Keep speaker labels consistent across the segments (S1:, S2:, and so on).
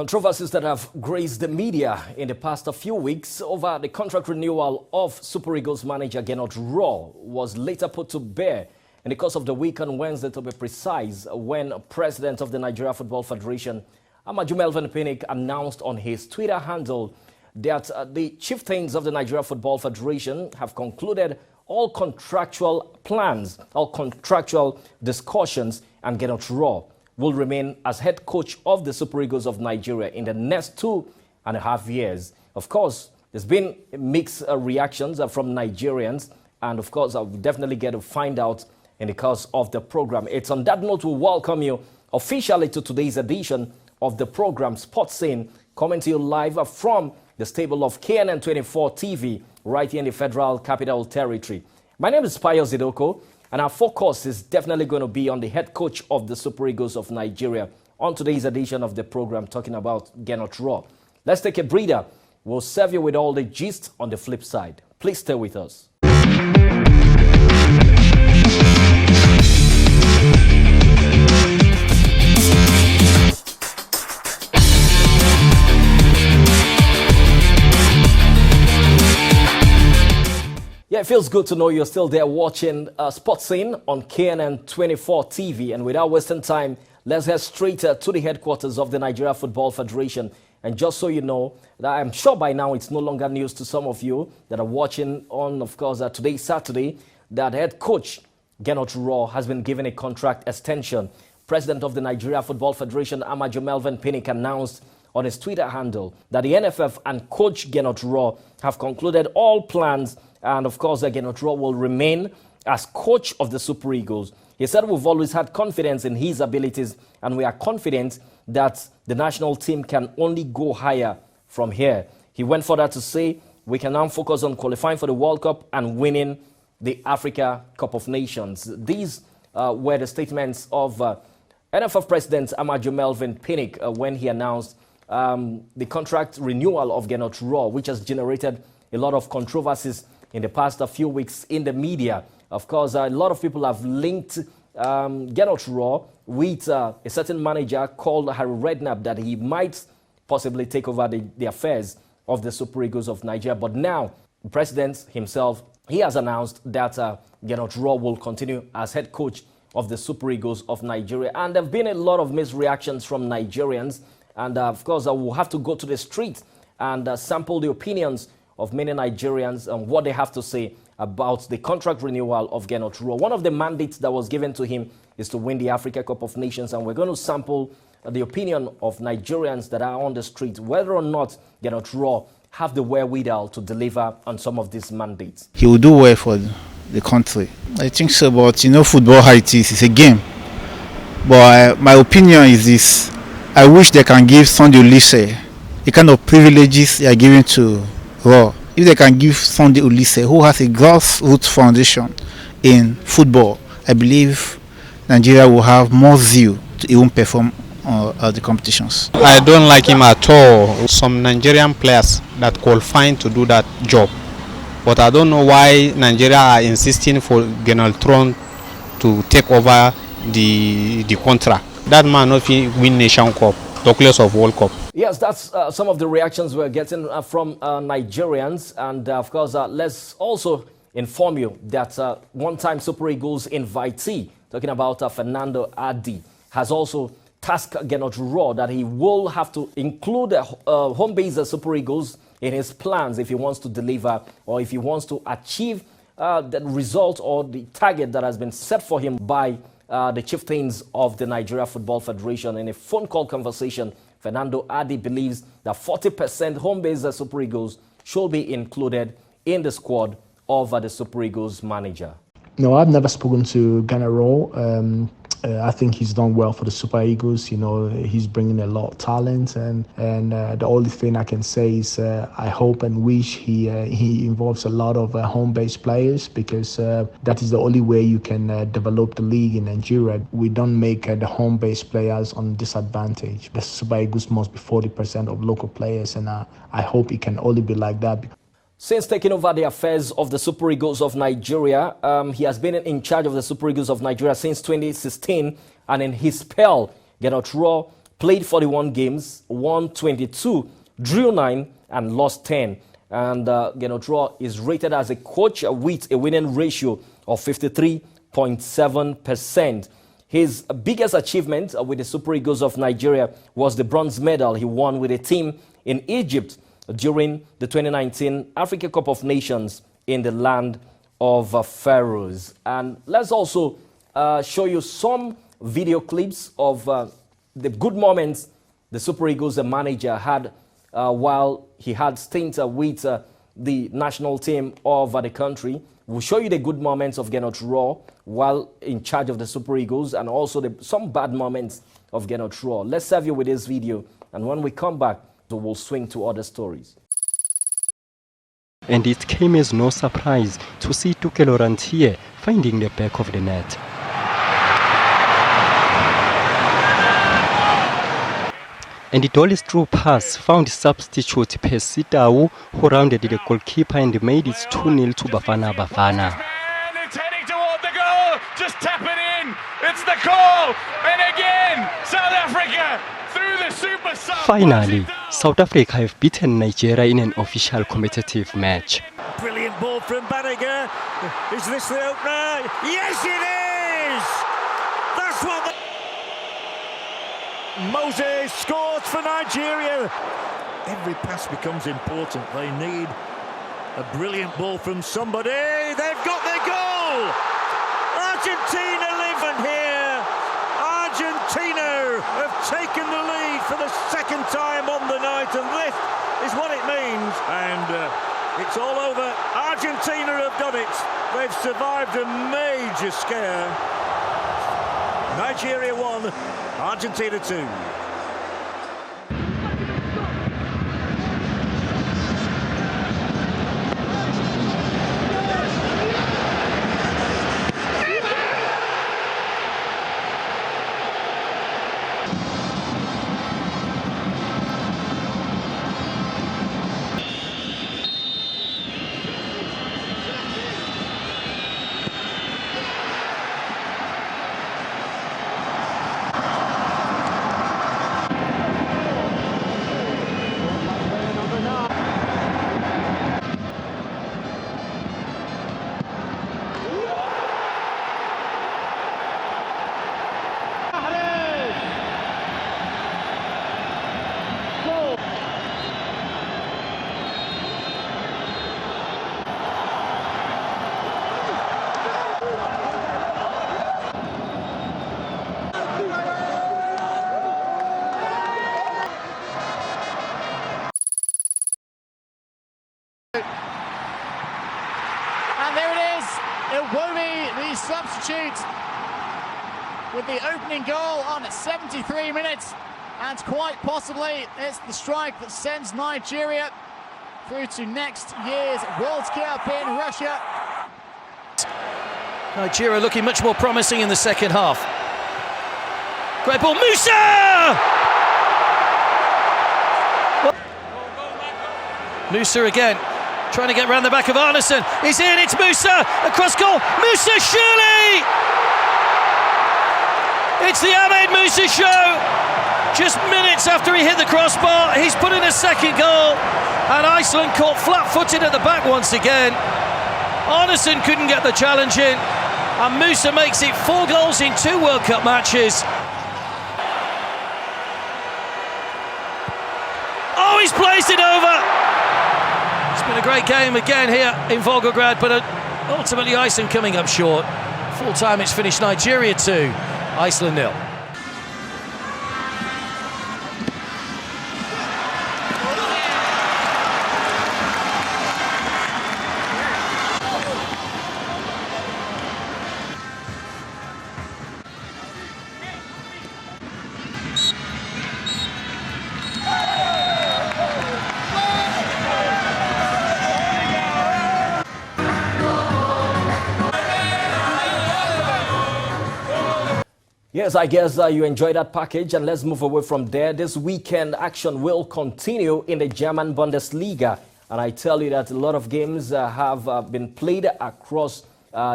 S1: Controversies that have graced the media in the past few weeks over the contract renewal of Super Eagles manager Gernot Rohr was later put to bear in the course of the week on Wednesday, to be precise, when President of the Nigeria Football Federation, Amaju Melvin Pinnick, announced on his Twitter handle that the chieftains of the Nigeria Football Federation have concluded all contractual plans, all contractual discussions, and Gernot Rohr will remain as head coach of the Super Eagles of Nigeria in the next 2.5 years. Of course, there's been mixed reactions from Nigerians, and of course, I'll definitely get to find out in the course of the program. It's on that note we welcome you officially to today's edition of the program Sports Scene, coming to you live from the stable of KNN24TV right here in the Federal Capital Territory. My name is Pius Idoko, and our focus is definitely going to be on the head coach of the Super Eagles of Nigeria on today's edition of the program, talking about Gernot Rohr. Let's take a breather. We'll serve you with all the gist on the flip side. Please stay with us. Yeah, it feels good to know you're still there watching Sports Scene on KNN24TV. And without wasting time, let's head straight to the headquarters of the Nigeria Football Federation. And just so you know, that I'm sure by now it's no longer news to some of you that are watching on, of course, today, Saturday, that head coach Gernot Rohr has been given a contract extension. President of the Nigeria Football Federation, Amaju Melvin Pinnick, announced on his Twitter handle that the NFF and coach Gernot Rohr have concluded all plans, and of course, Gernot Rohr will remain as coach of the Super Eagles. He said, "We've always had confidence in his abilities, and we are confident that the national team can only go higher from here." He went further to say, "We can now focus on qualifying for the World Cup and winning the Africa Cup of Nations." These were the statements of NFF President Amaju Melvin Pinnick when he announced the contract renewal of Gernot Rohr, which has generated a lot of controversies in the past few weeks in the media. Of course, a lot of people have linked Gernot Rohr with a certain manager called Harry Redknapp, that he might possibly take over the affairs of the Super Eagles of Nigeria. But now, the president himself, he has announced that Gernot Rohr will continue as head coach of the Super Eagles of Nigeria. And there have been a lot of mixed reactions from Nigerians. And of course, we'll have to go to the street and sample the opinions of many Nigerians and what they have to say about the contract renewal of Gernot Rohr. One of the mandates that was given to him is to win the Africa Cup of Nations, and we're going to sample the opinion of Nigerians that are on the street, whether or not Gernot Rohr have the wherewithal to deliver on some of these mandates.
S2: He will do well for the country. I think so, but you know, football, how it is, it's a game. But my opinion is this: I wish they can give Sunday Olise the kind of privileges they are giving to Rohr. If they can give Sunday Olise, who has a grassroots foundation in football, I believe Nigeria will have more zeal to even perform at the competitions.
S3: I don't like him at all. Some Nigerian players that qualifying to do that job, but I don't know why Nigeria are insisting for Gernot Rohr to take over the contract. That man not win Nation Cup, talkless of World Cup.
S1: Yes, that's some of the reactions we're getting from Nigerians. And of course, let's also inform you that one-time Super Eagles invitee, talking about Fernando Adi, has also tasked Gernot Rohr that he will have to include home-based Super Eagles in his plans if he wants to deliver, or if he wants to achieve the result or the target that has been set for him by the chieftains of the Nigeria Football Federation. In a phone call conversation, Fernando Adi believes that 40% home-based Super Eagles should be included in the squad of the Super Eagles manager.
S4: No, I've never spoken to Gernot Rohr. I think he's done well for the Super Eagles. You know, he's bringing a lot of talent, and the only thing I can say is I hope and wish he involves a lot of home-based players, because that is the only way you can develop the league in Nigeria. We don't make the home-based players on disadvantage. The Super Eagles must be 40% of local players, and I hope it can only be like that.
S1: Since taking over the affairs of the Super Eagles of Nigeria, he has been in charge of the Super Eagles of Nigeria since 2016, and in his spell, Gernot Rohr played 41 games, won 22, drew 9, and lost 10. And Gernot Rohr is rated as a coach with a winning ratio of 53.7%. His biggest achievement with the Super Eagles of Nigeria was the bronze medal he won with a team in Egypt during the 2019 Africa Cup of Nations in the land of Pharaohs. And let's also show you some video clips of the good moments the Super Eagles manager had while he had stints with the national team of the country. We'll show you the good moments of Gernot Rohr while in charge of the Super Eagles, and also some bad moments of Gernot Rohr. Let's serve you with this video, and when we come back, we'll swing to other stories.
S5: And it came as no surprise to see Tuke Laurentier finding the back of the net. And the Dolly's through pass found substitute Pesitau, who rounded the goalkeeper and made it 2-0 to Bafana Bafana.
S6: And it's heading toward the goal. Just tap it in. It's the call. And again, South Africa through the super sub.
S5: Finally, South Africa have beaten Nigeria in an official competitive match.
S7: Brilliant ball from Banniger. Is this the opener? Yes, it is! That's what the... Moses scores for Nigeria. Every pass becomes important. They need a brilliant ball from somebody. They've got their goal! Argentina live here. Argentina have taken the lead for the second time on the night, and this is what it means. And it's all over. Argentina have done it. They've survived a major scare. Nigeria 1, Argentina 2.
S8: And there it is, Iwobi, the substitute, with the opening goal on 73 minutes. And quite possibly it's the strike that sends Nigeria through to next year's World Cup in Russia.
S9: Nigeria looking much more promising in the second half. Great ball, Musa! Musa again, trying to get round the back of Arneson. He's in, it's Musa, across goal, Musa surely! It's the Ahmed Musa show. Just minutes after he hit the crossbar, he's put in a second goal, and Iceland caught flat-footed at the back once again. Arneson couldn't get the challenge in, and Musa makes it 4 goals in 2 World Cup matches. Oh, he's placed it over. It's been a great game again here in Volgograd, but ultimately Iceland coming up short. Full time it's finished Nigeria 2, Iceland 0.
S1: Yes, I guess you enjoyed that package, and let's move away from there. This weekend action will continue in the German Bundesliga, and I tell you that a lot of games have been played across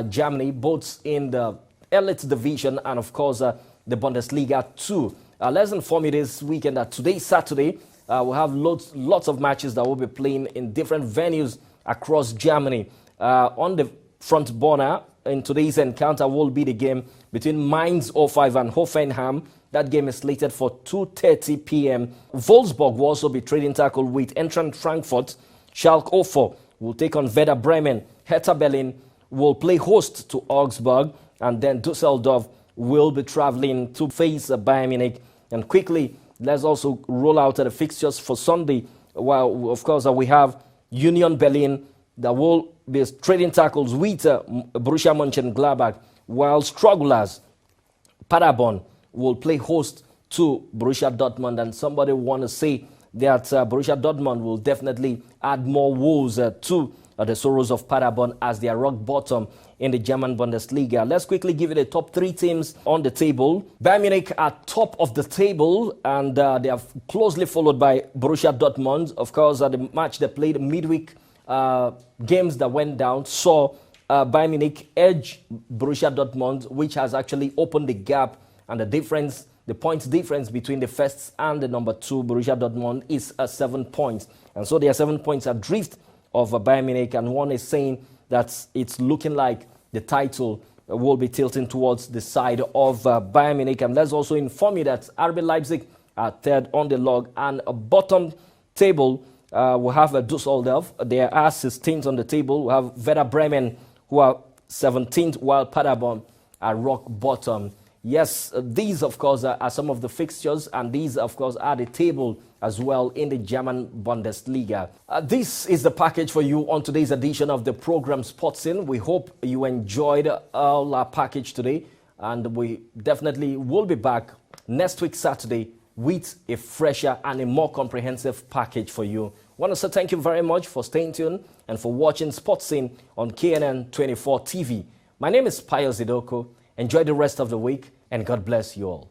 S1: Germany, both in the elite division and of course the Bundesliga too. Let's inform you this weekend that today, Saturday, we'll have lots of matches that will be playing in different venues across Germany. On the front burner in today's encounter will be the game between Mainz 05 and Hoffenheim. That game is slated for 2:30 p.m. Wolfsburg will also be trading tackle with Eintracht Frankfurt. Schalke 04 will take on Werder Bremen. Hertha Berlin will play host to Augsburg, and then Düsseldorf will be traveling to face Bayern Munich. And quickly, let's also roll out the fixtures for Sunday. Well, of course, we have Union Berlin that will be trading tackles with Borussia Mönchengladbach, while strugglers Paderborn will play host to Borussia Dortmund. And somebody want to say that Borussia Dortmund will definitely add more woes to the sorrows of Paderborn as they are rock bottom in the German Bundesliga. Let's quickly give you the top 3 teams on the table. Bayern Munich are top of the table, and they are closely followed by Borussia Dortmund. Of course, the match they played midweek games that went down saw Bayern Munich edge Borussia Dortmund, which has actually opened the gap, and the points difference between the first and the number 2 Borussia Dortmund is 7 points. And so there are 7 points adrift of Bayern Munich, and one is saying that it's looking like the title will be tilting towards the side of Bayern Munich. And let's also inform you that RB Leipzig are third on the log, and a bottom table we have Düsseldorf. There are 16th on the table. We have Werder Bremen, who are 17th, while Paderborn are rock bottom. Yes, these, of course, are some of the fixtures, and these, of course, are the table as well in the German Bundesliga. This is the package for you on today's edition of the program Sportsin. We hope you enjoyed all our package today, and we definitely will be back next week, Saturday, with a fresher and a more comprehensive package for you. I want to say thank you very much for staying tuned and for watching Sportsin on KNN24TV. My name is Pius Idoko. Enjoy the rest of the week, and God bless you all.